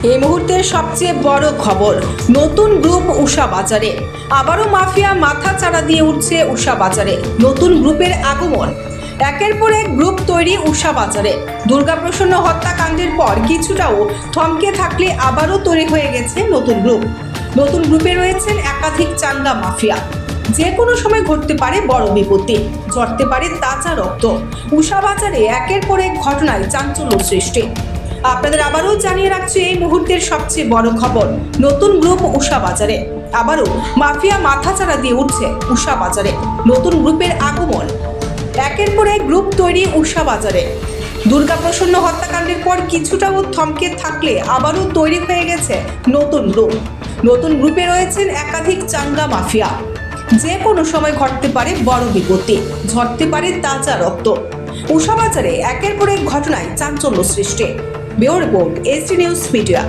এই মুহূর্তের সবচেয়ে বড় খবর, নতুন গ্রুপ উষা বাজারে। আবারও মাফিয়া মাথা চাড়া দিয়ে উঠছে উষা বাজারে। নতুন গ্রুপের আগমন, একের পর এক গ্রুপ তৈরি উষা বাজারে। দুর্গাপ্রসন্ন হত্যাকাণ্ডের পর কিছুটাও থমকে থাকলে আবারও তৈরি হয়ে গেছে নতুন গ্রুপ। নতুন গ্রুপে রয়েছেন একাধিক চাঙ্গা মাফিয়া। যে কোনো সময় ঘটতে পারে বড় বিপত্তি, ঝরতে পারে তাজা রক্ত। উষা বাজারে একের পর এক ঘটনায় চাঞ্চল্য সৃষ্টি। আপনাদের আবারও জানিয়ে রাখছি এই মুহূর্তের সবচেয়ে বড় খবর, নতুন গ্রুপ উষা বাজারে। আবারও মাফিয়া মাথাচাড়া দিয়ে উঠছে উষা বাজারে। নতুন গ্রুপের আগমন, একের পর এক গ্রুপ তৈরি উষা বাজারে। দুর্গাপ্রসন্ন হত্যাকাণ্ডের পর কিছুটাও থমকে থাকলে আবারও তৈরি হয়ে গেছে নতুন গ্রুপ। নতুন গ্রুপে রয়েছেন একাধিক চাঙ্গা মাফিয়া। যে কোনো সময় ঘটতে পারে বড় বিপত্তি, ঝরতে পারে তাজা রক্ত। উষা বাজারে একের পর এক ঘটনায় চাঞ্চল্য সৃষ্টি। Bureau report, SD news media.